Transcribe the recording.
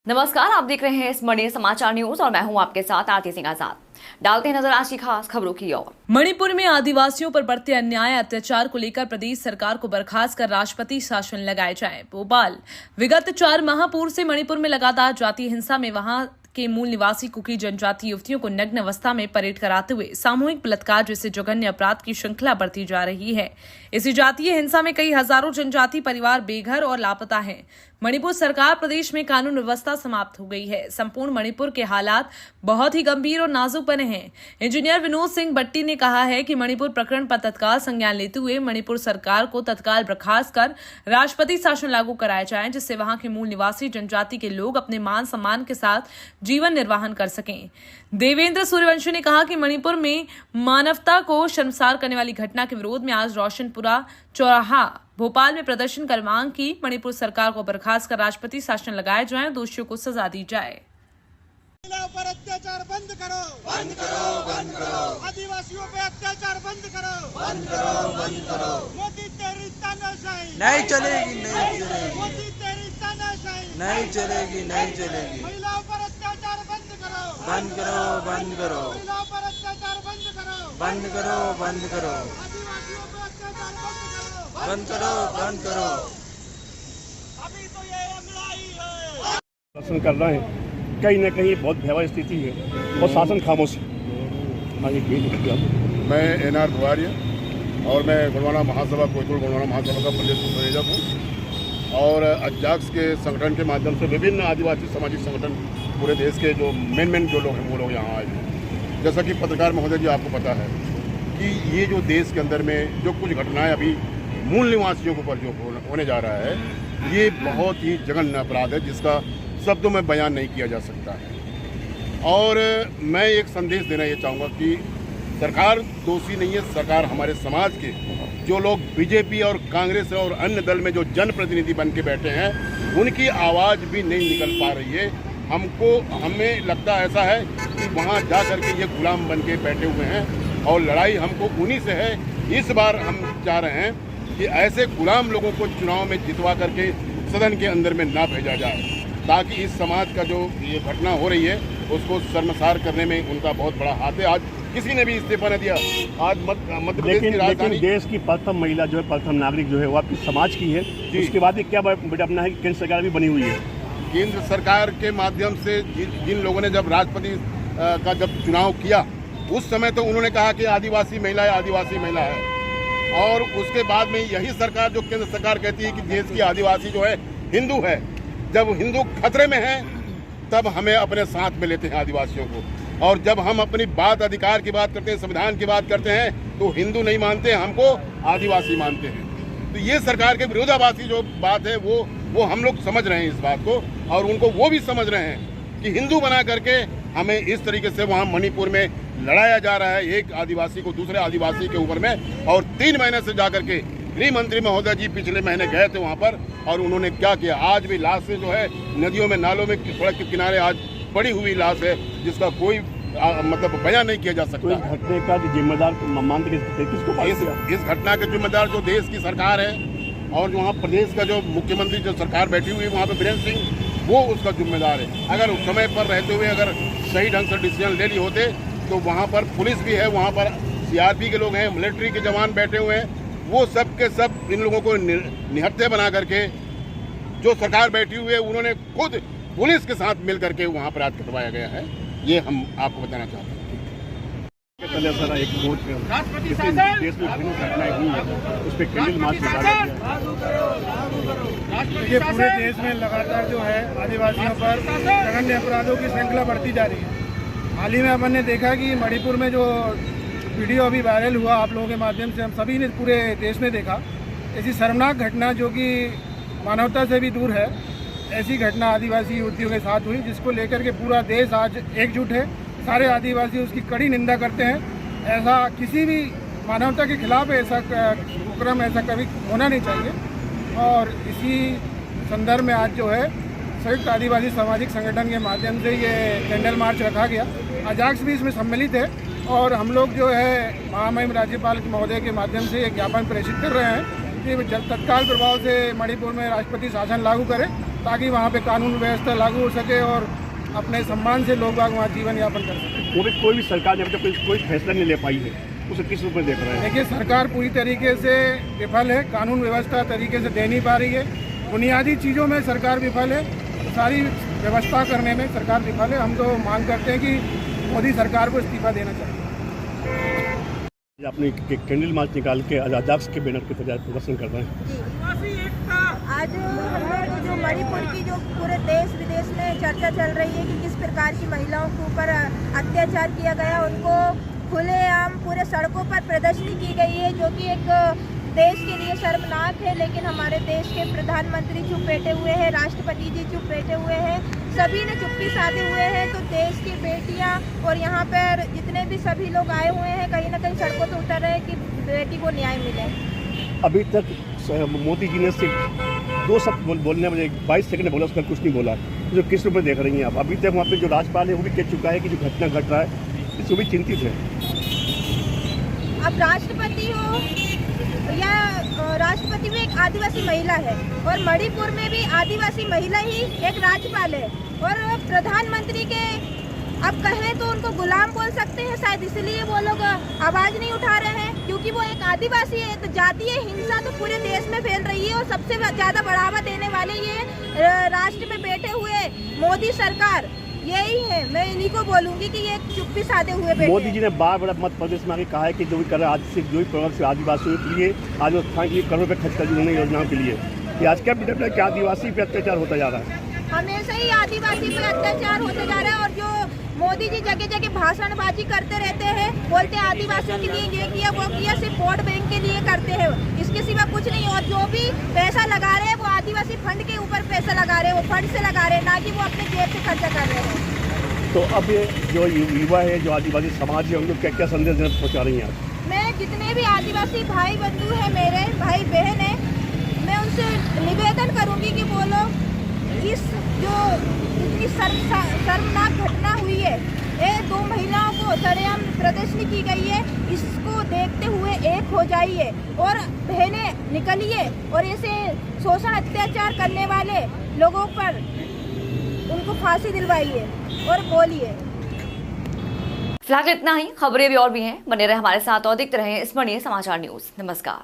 नमस्कार, आप देख रहे हैं स्मरणीय समाचार न्यूज और मैं हूं आपके साथ आरती सिंह आजाद। डालते हैं नजर आज की खास खबरों की ओर। मणिपुर में आदिवासियों पर बढ़ते अन्याय अत्याचार को लेकर प्रदेश सरकार को बर्खास्त कर राष्ट्रपति शासन लगाए जाए। भोपाल विगत 4 माह पूर्व से मणिपुर में लगातार जातीय हिंसा में वहां के मूल निवासी कुकी जनजाति युवतियों को नग्न अवस्था में परेड कराते हुए सामूहिक बलात्कार जैसे जघन्य अपराध की श्रृंखला बढ़ती जा रही है। इसी जातीय हिंसा में कई हजारों जनजाति परिवार बेघर और लापता हैं। मणिपुर सरकार प्रदेश में कानून व्यवस्था समाप्त हो गई है। संपूर्ण मणिपुर के हालात बहुत ही गंभीर और नाजुक बने हैं। इंजीनियर विनोद सिंह भट्टी ने कहा है कि मणिपुर प्रकरण पर तत्काल संज्ञान लेते हुए मणिपुर सरकार को तत्काल बर्खास्त कर राष्ट्रपति शासन लागू कराया जाए, जिससे वहां के मूल निवासी जनजाति के लोग अपने मान सम्मान के साथ जीवन निर्वाहन कर सकें। देवेंद्र सूर्यवंशी ने कहा कि मणिपुर में मानवता को शर्मसार करने वाली घटना के विरोध में आज रोशनपुरा चौराहा भोपाल में प्रदर्शन कर मांग की मणिपुर सरकार को बर्खास्त कर राष्ट्रपति शासन लगाया जाए, दोषियों को सजा दी जाए। महिलाओं पर अत्याचार बंद करो, बंद करो, बंद करो। आदिवासियों पे अत्याचार बंद करो, बंद करो, बंद करो। मोदी तेरी तानाशाही नहीं चलेगी, नहीं चलेगी, मोदी तेरी तानाशाही नहीं चलेगी, नहीं चलेगी। महिलाओं पर अत्याचार बंद करो, बंद करो, बंद करो, महिलाओं पर अत्याचार बंद करो, बंद करो, बंद करो, आदिवासियों पर अत्याचार बंद करो, बंद करो, बंद करो। अभी तो ये लड़ाई है। शासन कर रहे हैं, कहीं ना कहीं बहुत भयावह स्थिति है और शासन खामोश है। मैं एनआर बुआरिया और मैं गोंडवाना महासभा कोयतुल गोंडवाना महासभा का प्रदेश संयोजक हूँ और अजाक्स के संगठन के माध्यम से विभिन्न आदिवासी सामाजिक संगठन पूरे देश के जो मेन जो लोग हैं वो लोग यहाँ आए हैं। जैसा कि पत्रकार महोदय जी आपको पता है कि ये जो देश के अंदर में जो कुछ घटनाएं अभी मूल निवासियों के ऊपर जो होने जा रहा है, ये बहुत ही जघन्य अपराध है जिसका शब्दों में बयान नहीं किया जा सकता है। और मैं एक संदेश देना ये चाहूँगा कि सरकार दोषी नहीं है। सरकार हमारे समाज के जो लोग बीजेपी और कांग्रेस और अन्य दल में जो जनप्रतिनिधि बन के बैठे हैं, उनकी आवाज़ भी नहीं निकल पा रही है। हमें लगता ऐसा है कि वहाँ जा कर के ये गुलाम बन के बैठे हुए हैं और लड़ाई हमको उन्हीं से है। इस बार हम चाह रहे हैं कि ऐसे गुलाम लोगों को चुनाव में जितवा करके सदन के अंदर में ना भेजा जाए, ताकि इस समाज का जो ये घटना हो रही है उसको शर्मसार करने में उनका बहुत बड़ा हाथ है। आज किसी ने भी इस्तीफा न दिया। आज मध्य प्रदेश की राजधानी, लेकिन देश की प्रथम महिला जो है, प्रथम नागरिक जो है वो आपकी समाज की है। उसके बाद ये क्या बेटा अपना है कि केंद्र सरकार भी बनी हुई है। केंद्र सरकार के माध्यम से जिन लोगों ने जब राष्ट्रपति का जब चुनाव किया उस समय तो उन्होंने कहा कि आदिवासी महिला है, आदिवासी महिला है। और उसके बाद में यही सरकार जो केंद्र सरकार कहती है कि देश की आदिवासी जो है हिंदू है, जब हिंदू खतरे में है तब हमें अपने साथ में लेते हैं आदिवासियों को। और जब हम अपनी बात अधिकार की बात करते हैं, संविधान की बात करते हैं, तो हिंदू नहीं मानते, हमको आदिवासी मानते हैं। तो ये सरकार के विरोधाभासी जो बात है वो हम लोग समझ रहे हैं इस बात को, और उनको वो भी समझ रहे हैं कि हिंदू बना करके हमें इस तरीके से वहाँ मणिपुर में लड़ाया जा रहा है एक आदिवासी को दूसरे आदिवासी के ऊपर में। और 3 महीने से जाकर के गृह मंत्री महोदय जी पिछले महीने गए थे वहाँ पर, और उन्होंने क्या किया, आज भी लाशें जो है नदियों में, नालों में, सड़क के किनारे आज पड़ी हुई लाश है जिसका कोई मतलब बयान नहीं किया जा सकता। इस घटने का जिम्मेदार मानते किसको? इस घटना के जिम्मेदार जो देश की सरकार है और वहाँ प्रदेश का जो मुख्यमंत्री जो सरकार बैठी हुई है वहाँ पे बीरेंद्र सिंह, वो उसका जिम्मेदार है। अगर उस समय पर रहते हुए अगर सही ढंग से डिसीजन ले लिए होते तो वहाँ पर पुलिस भी है, वहाँ पर सीआरपी के लोग हैं, मिलिट्री के जवान बैठे हुए हैं, वो सब के सब इन लोगों को निहत्थे बना करके जो सरकार बैठी हुई है उन्होंने खुद पुलिस के साथ मिल करके वहाँ पर आज कटवाया गया है। ये हम आपको बताना चाहते हैं। एक देश में विभिन्न घटनाएं हुई है, उस पर कैंडल मार्च निकाला गया। ये पूरे देश में लगातार जो है आदिवासियों पर जघन्य अपराधों की श्रृंखला बढ़ती जा रही है। हाल ही में अपन ने देखा कि मणिपुर में जो वीडियो अभी वायरल हुआ आप लोगों के माध्यम से हम सभी ने पूरे देश में देखा, ऐसी शर्मनाक घटना जो कि मानवता से भी दूर है, ऐसी घटना आदिवासी युवतियों के साथ हुई, जिसको लेकर के पूरा देश आज एकजुट है। सारे आदिवासी उसकी कड़ी निंदा करते हैं। ऐसा किसी भी मानवता के खिलाफ ऐसा उपक्रम ऐसा कभी होना नहीं चाहिए। और इसी संदर्भ में आज जो है संयुक्त आदिवासी सामाजिक संगठन के माध्यम से ये कैंडल मार्च रखा गया। अजाक्स भी इसमें सम्मिलित है और हम लोग जो है महामहिम राज्यपाल महोदय के माध्यम से एक ज्ञापन प्रेषित कर रहे हैं कि तत्काल प्रभाव से मणिपुर में राष्ट्रपति शासन लागू करें ताकि वहाँ पे कानून व्यवस्था लागू हो सके और अपने सम्मान से लोग वहाँ जीवन यापन कर सकें। वो भी कोई भी सरकार ने अभी तक कोई फैसला नहीं ले पाई है, उसे किस रूप में देख रहे हैं? देखिए, सरकार पूरी तरीके से विफल है, कानून व्यवस्था तरीके से दे नहीं पा रही है, बुनियादी चीज़ों में सरकार विफल है, सारी व्यवस्था करने में सरकार विफल है। हम तो मांग करते हैं कि मोदी सरकार को इस्तीफा देना चाहिए। आपने कैंडल मार्च निकाल के अजाक्स के बैनर के तहत प्रदर्शन कर रहे हैं। आज हम लोग जो मणिपुर की जो पूरे देश विदेश में चर्चा चल रही है कि किस प्रकार की महिलाओं के ऊपर अत्याचार किया गया, उनको खुलेआम पूरे सड़कों पर प्रदर्शनी की गई है, जो कि एक देश के लिए शर्मनाक है। लेकिन हमारे देश के प्रधानमंत्री चुप बैठे हुए हैं, राष्ट्रपति जी चुप बैठे हुए हैं, सभी ने चुप्पी साधे हुए हैं। तो देश की बेटियां और यहाँ पर जितने भी सभी लोग आए हुए हैं, कहीं ना कहीं सड़कों पर उतर रहे हैं कि बेटी को न्याय मिले। अभी तक मोदी जी ने सिर्फ 2 शब्द बोलने में 22 सेकंड बोला, उसका कुछ नहीं बोला। जो किस रूप में देख रही हैं आप? अभी तक वहाँ पे जो राज्यपाल है वो भी कह चुका है कि जो घटना घट रहा है इससे भी चिंतित है। अब राष्ट्रपति हो या राष्ट्रपति भी एक आदिवासी महिला है, और मणिपुर में भी आदिवासी महिला ही एक राज्यपाल है, और प्रधानमंत्री के अब कहें तो उनको गुलाम बोल सकते हैं शायद, इसलिए वो लोग आवाज़ नहीं उठा रहे हैं क्योंकि वो एक आदिवासी है। तो जातीय हिंसा तो पूरे देश में फैल रही है, और सबसे ज़्यादा बढ़ावा देने वाले ये राष्ट्र में बैठे हुए मोदी सरकार यही है। मैं इन्हीं को बोलूंगी कि ये चुप्पी साधे हुए बैठे। मोदी जी ने बार मध्य प्रदेश में आके कहा है कि जो भी कर रहा है आज से जो भी प्रोग्राम से आदिवासियों के लिए आज वो स्थान के लिए करोड़ रुपये खर्च कर उन्होंने योजनाओं के लिए। ये आज क्या बिगड़ रहा है कि आदिवासी पे अत्याचार होता जा रहा है? हमेशा ही आदिवासी पे अत्याचार होते जा रहा है, और जो मोदी जी जगह जगह भाषणबाजी करते रहते हैं, बोलते हैं आदिवासियों के लिए ये किया वो किया, सिर्फ वोट बैंक के लिए करते हैं, इसके सिवा कुछ नहीं। और जो भी पैसा लगा रहे हैं वो आदिवासी फंड के ऊपर पैसा लगा रहे हैं, वो फंड से लगा रहे हैं, ना कि वो अपने जेब से खर्चा कर रहे हैं। तो अब ये जो युवा है, जो आदिवासी समाज है, उनको क्या क्या संदेश पहुँचा रही हैं आप? मैं जितने भी आदिवासी भाई बंधु हैं, मेरे भाई बहन हैं, मैं उनसे निवेदन करूंगी कि वो लोग इस जो इतनी शर्मनाक घटना हुई है, ये 2 महिलाओं को सरेआम प्रदर्शनी की गई है, इसको देखते हुए एक हो जाइए और बहनें निकलिए और ऐसे शोषण अत्याचार करने वाले लोगों पर उनको फांसी दिलवाइए और बोलिए। फिलहाल इतना ही। खबरें भी और भी हैं, बने रहे हमारे साथ और देखते रहे स्मरणीय समाचार न्यूज। नमस्कार।